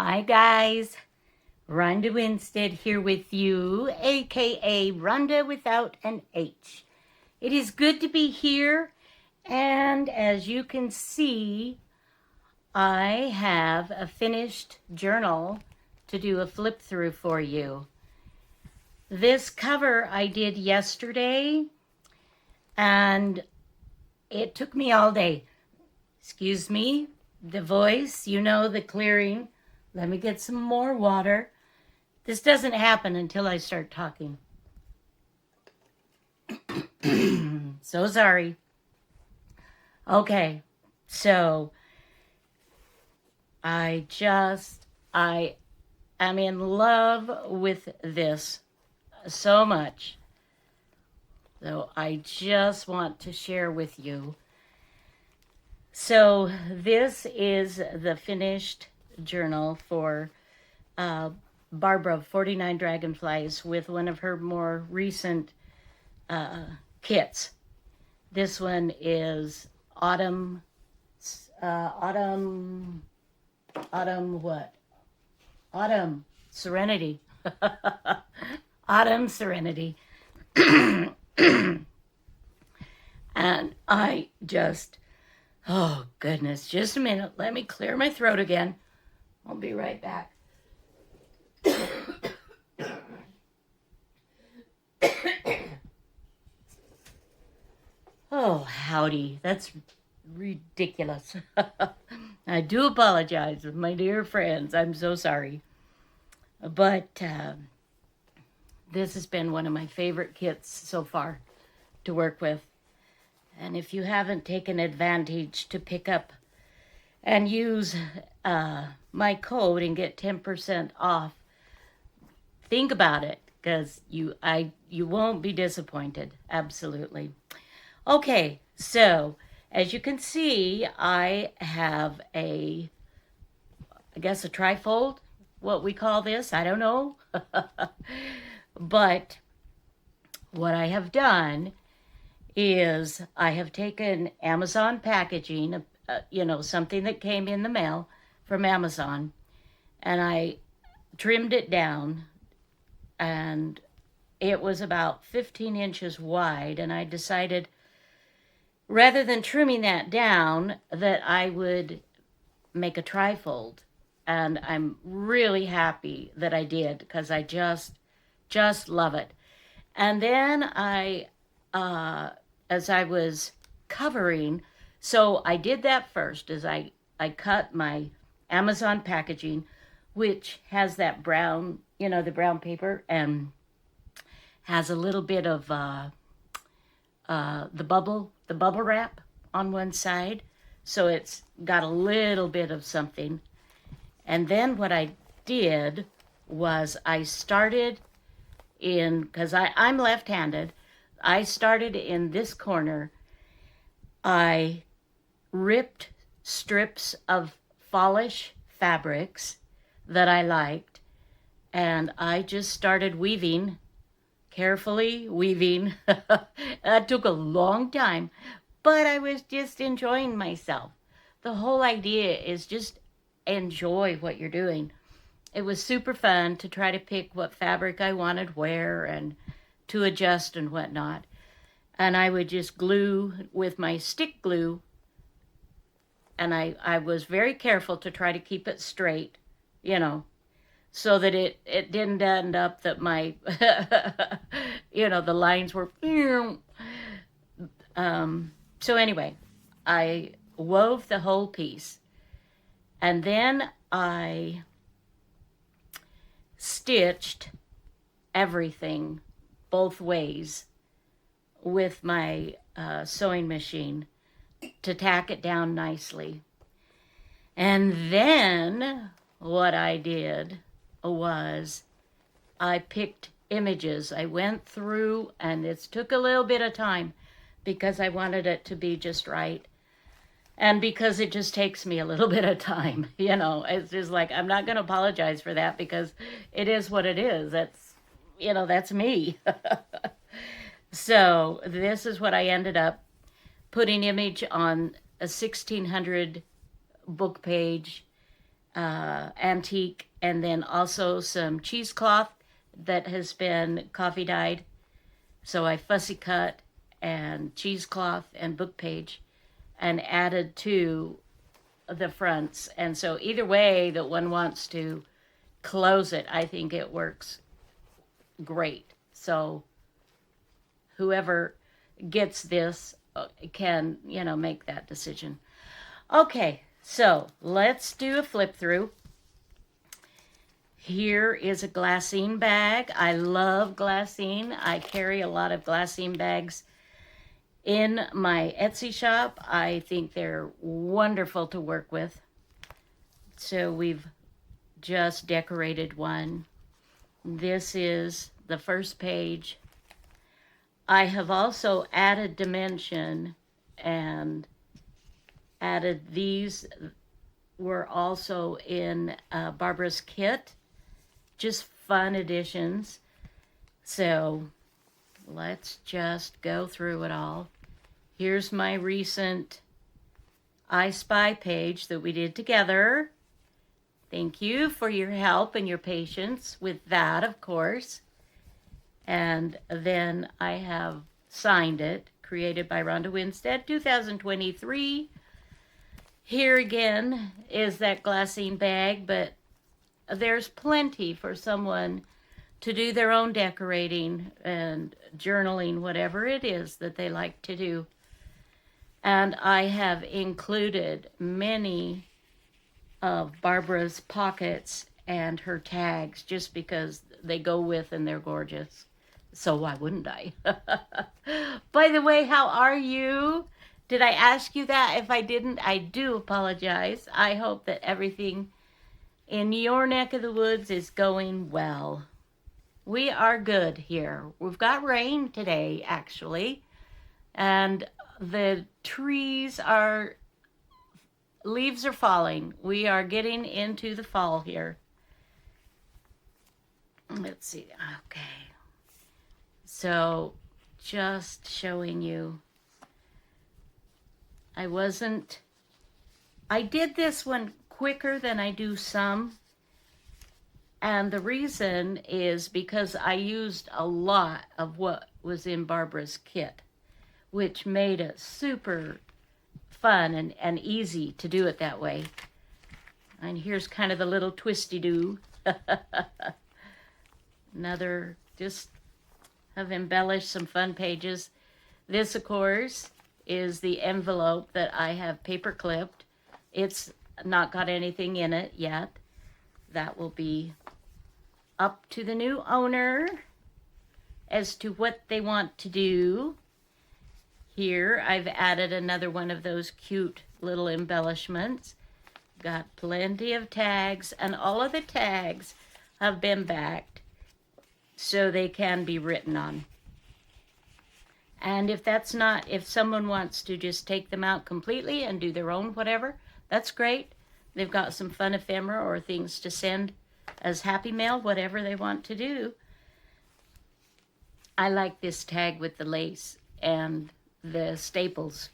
Hi guys, Ronda Winstead here with you, aka Ronda without an H. It is good to be here, and as you can see, I have a finished journal to do a flip through for you. This cover I did yesterday, and it took me all day. Excuse me, the voice, you know, the clearing. Let me get some more water. This doesn't happen until I start talking. So sorry. Okay, so I am in love with this so much. So I just want to share with you. So this is the finished journal for Barbara, 49 Dragonflies, with one of her more recent kits. This one is Autumn Serenity. Autumn Serenity. And I just, oh goodness, just a minute. Let me clear my throat again. I'll be right back. Oh, howdy. That's ridiculous. I do apologize, my dear friends. I'm so sorry. But this has been one of my favorite kits so far to work with. And if you haven't taken advantage to pick up and use my code and get 10% off, think about it, because you won't be disappointed. Absolutely. Okay, so as you can see, I have I guess a trifold, what we call this, I don't know. But what I have done is I have taken Amazon packaging, something that came in the mail from Amazon, and I trimmed it down, and it was about 15 inches wide, and I decided rather than trimming that down that I would make a trifold. And I'm really happy that I did, because I just love it. And then as I was covering, so I did that first, as I cut my Amazon packaging, which has that brown, the brown paper, and has a little bit of the bubble wrap on one side. So it's got a little bit of something. And then what I did was I started because I'm left-handed, I started in this corner. I ripped strips of fallish fabrics that I liked, and I just started weaving, carefully weaving. That took a long time, but I was just enjoying myself. The whole idea is just enjoy what you're doing. It was super fun to try to pick what fabric I wanted where and to adjust and whatnot. And I would just glue with my stick glue, and I was very careful to try to keep it straight, so that it didn't end up that my, the lines were, so anyway, I wove the whole piece, and then I stitched everything both ways with my sewing machine to tack it down nicely. And then what I did was I picked images. I went through, and it took a little bit of time because I wanted it to be just right. And because it just takes me a little bit of time, it's just like, I'm not going to apologize for that, because it is what it is. That's me. So this is what I ended up putting image on a 1600 book page antique, and then also some cheesecloth that has been coffee dyed. So I fussy cut and cheesecloth and book page and added to the fronts. And so either way that one wants to close it, I think it works great. So whoever gets this can, make that decision. Okay, so let's do a flip through. Here is a glassine bag. I love glassine. I carry a lot of glassine bags in my Etsy shop. I think they're wonderful to work with. So we've just decorated one. This is the first page. I have also added dimension and added these were also in Barbara's kit. Just fun additions. So let's just go through it all. Here's my recent I Spy page that we did together. Thank you for your help and your patience with that, of course. And then I have signed it, created by Ronda Winstead, 2023. Here again is that glassine bag, but there's plenty for someone to do their own decorating and journaling, whatever it is that they like to do. And I have included many of Barbara's pockets and her tags just because they go with and they're gorgeous. So why wouldn't I? By the way, how are you? Did I ask you that? If I didn't, I do apologize. I hope that everything in your neck of the woods is going well. We are good here. We've got rain today, actually, and the leaves are falling. We are getting into the fall here. Let's see. Okay. So just showing you. I did this one quicker than I do some. And the reason is because I used a lot of what was in Barbara's kit, which made it super fun and easy to do it that way. And here's kind of the little twisty-do. Another, just have embellished some fun pages. This, of course, is the envelope that I have paper clipped. It's not got anything in it yet. That will be up to the new owner as to what they want to do. Here I've added another one of those cute little embellishments. Got plenty of tags, and all of the tags have been backed so they can be written on. And if someone wants to just take them out completely and do their own whatever, that's great. They've got some fun ephemera or things to send as happy mail, whatever they want to do. I like this tag with the lace and the staples.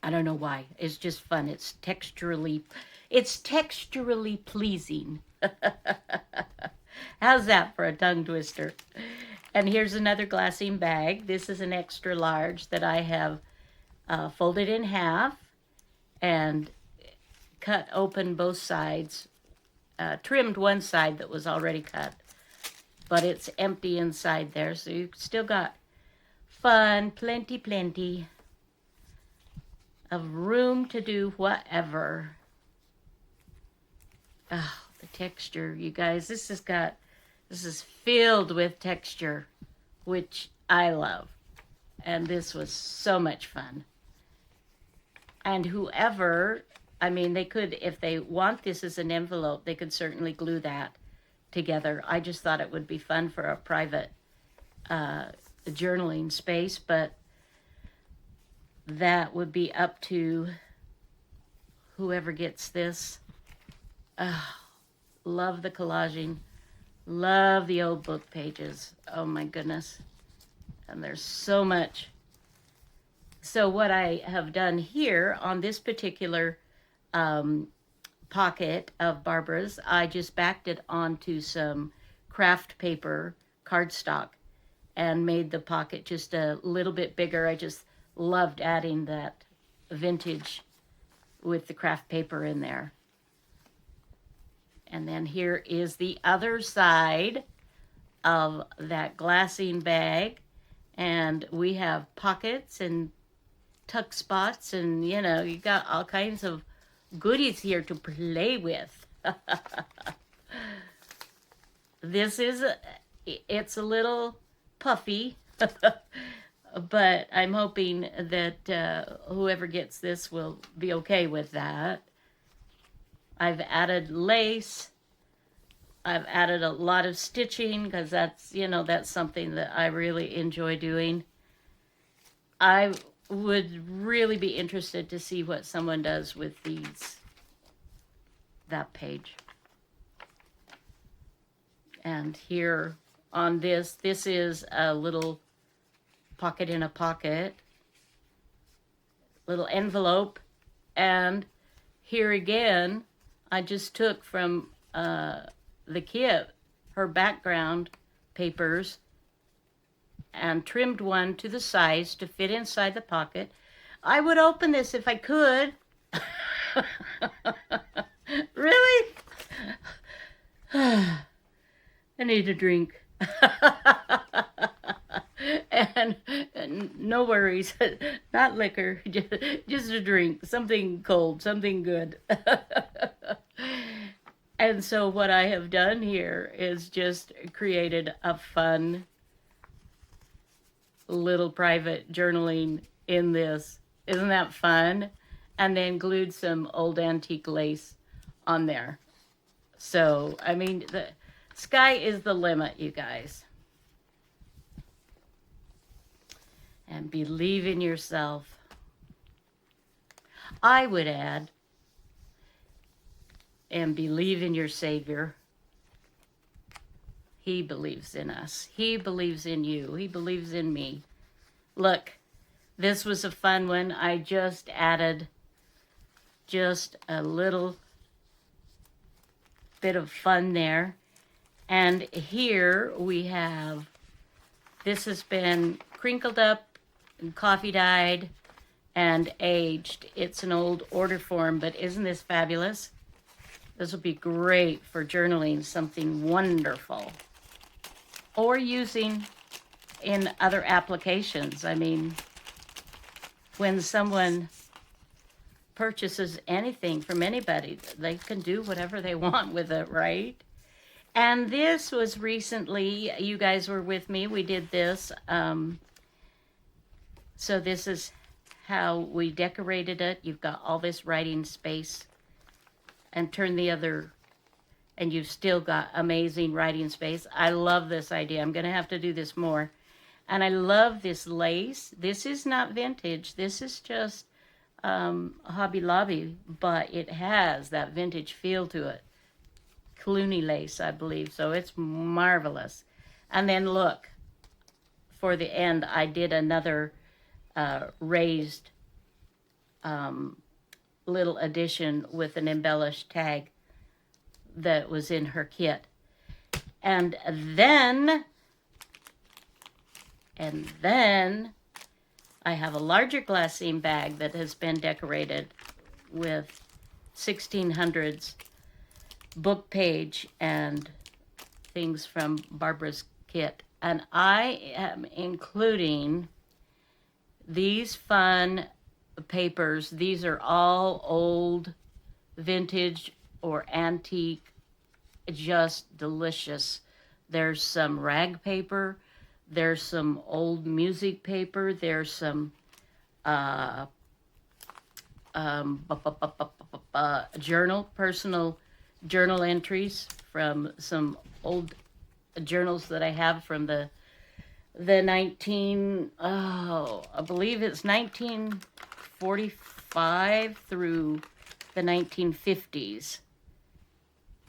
I don't know why. It's just fun. It's texturally pleasing. How's that for a tongue twister? And here's another glassine bag. This is an extra large that I have folded in half and cut open both sides, trimmed one side that was already cut, but it's empty inside there, so you still got fun, plenty of room to do whatever. Oh, the texture, you guys, this is filled with texture, which I love. And this was so much fun. And they could, if they want this as an envelope, they could certainly glue that together. I just thought it would be fun for a private journaling space, but that would be up to whoever gets this. Love the collaging. Love the old book pages. Oh my goodness. And there's so much. So what I have done here on this particular pocket of Barbara's, I just backed it onto some craft paper cardstock and made the pocket just a little bit bigger. I just loved adding that vintage with the craft paper in there. And then here is the other side of that glassine bag. And we have pockets and tuck spots, and you know, you got all kinds of goodies here to play with. It's a little puffy, but I'm hoping that whoever gets this will be okay with that. I've added lace. I've added a lot of stitching because that's, you know, that's something that I really enjoy doing. I would really be interested to see what someone does with that page. And here on this is a little pocket in a pocket, little envelope. And here again, I just took from the kit her background papers and trimmed one to the size to fit inside the pocket. I would open this if I could. Really? I need a drink. and no worries, not liquor, just a drink, something cold, something good. And so what I have done here is just created a fun little private journaling in this. Isn't that fun? And then glued some old antique lace on there. So, I mean, the sky is the limit, you guys. And believe in yourself. I would add, and believe in your Savior. He believes in us. He believes in you. He believes in me. Look, this was a fun one. I just added just a little bit of fun there. And here we have, this has been crinkled up and coffee dyed and aged. It's an old order form, but isn't this fabulous? This will be great for journaling something wonderful. Or using in other applications. I mean, when someone purchases anything from anybody, they can do whatever they want with it, right? And this was recently, you guys were with me, we did this. So this is how we decorated it. You've got all this writing space, and turn the other, and you've still got amazing writing space. I love this idea. I'm going to have to do this more. And I love this lace. This is not vintage. This is just Hobby Lobby, but it has that vintage feel to it. Clooney lace, I believe. So it's marvelous. And then look, for the end, I did another raised little addition with an embellished tag that was in her kit. And then I have a larger glassine bag that has been decorated with 1600s book page and things from Barbara's kit. And I am including these fun papers. These are all old, vintage, or antique, just delicious. There's some rag paper. There's some old music paper. There's some personal journal entries from some old journals that I have from I believe it's 1945 through the 1950s.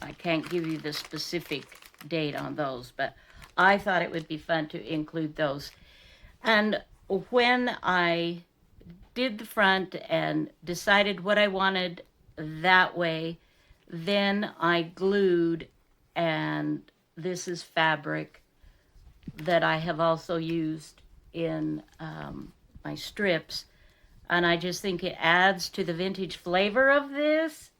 I can't give you the specific date on those, but I thought it would be fun to include those. And when I did the front and decided what I wanted that way, Then I glued, and this is fabric that I have also used in my strips. And I just think it adds to the vintage flavor of this.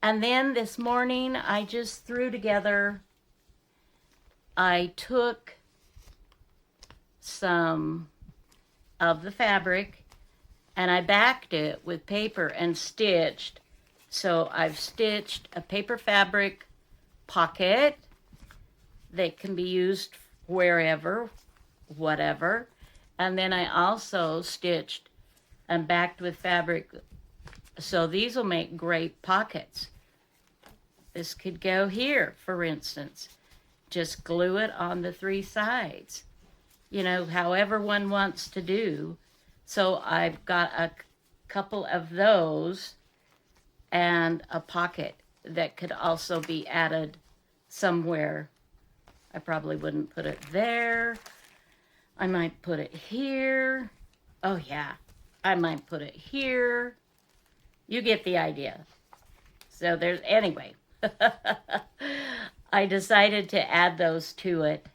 And then this morning, I just threw together, I took some of the fabric and I backed it with paper and stitched. So I've stitched a paper fabric pocket that can be used wherever, whatever. And then I also stitched and backed with fabric. So these will make great pockets. This could go here, for instance. Just glue it on the 3 sides. You know, however one wants to do. So I've got a couple of those and a pocket that could also be added somewhere. I probably wouldn't put it there. I might put it here. Oh yeah, I might put it here. You get the idea. So there's, anyway. I decided to add those to it.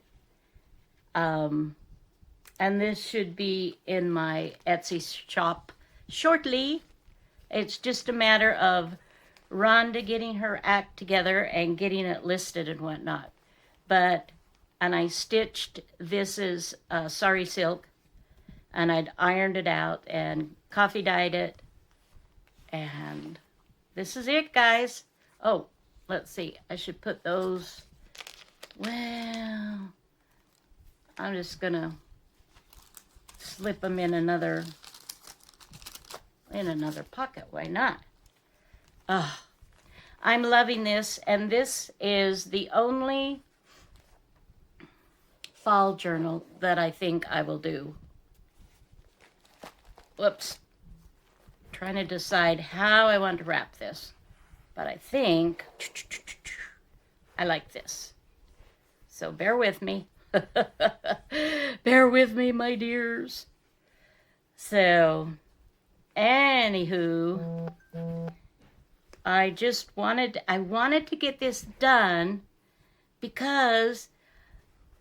And this should be in my Etsy shop shortly. It's just a matter of Rhonda getting her act together and getting it listed and whatnot. And I stitched, this is sari silk, and I'd ironed it out and coffee dyed it. And this is it, guys. Oh, let's see. I should put those, well, I'm just going to slip them in another pocket. Why not? Oh, I'm loving this. And this is the only fall journal that I think I will do. Whoops. Trying to decide how I want to wrap this. But I think I like this. So bear with me. Bear with me, my dears. So, anywho, I wanted to get this done because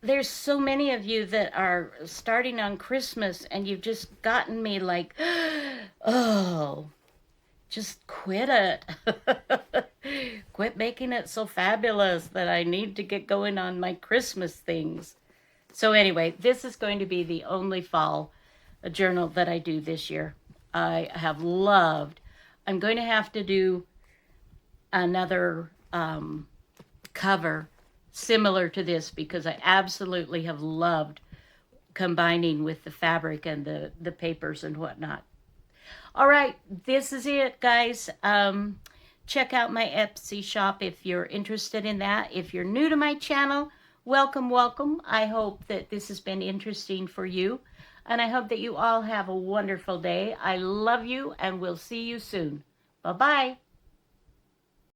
there's so many of you that are starting on Christmas and you've just gotten me like, oh, just quit it. Quit making it so fabulous that I need to get going on my Christmas things. So anyway, this is going to be the only fall journal that I do this year. I have loved. I'm going to have to do another cover similar to this because I absolutely have loved combining with the fabric and the papers and whatnot. All right, this is it, guys. Check out my Etsy shop if you're interested in that. If you're new to my channel, welcome, welcome. I hope that this has been interesting for you, and I hope that you all have a wonderful day. I love you, and we'll see you soon. Bye-bye.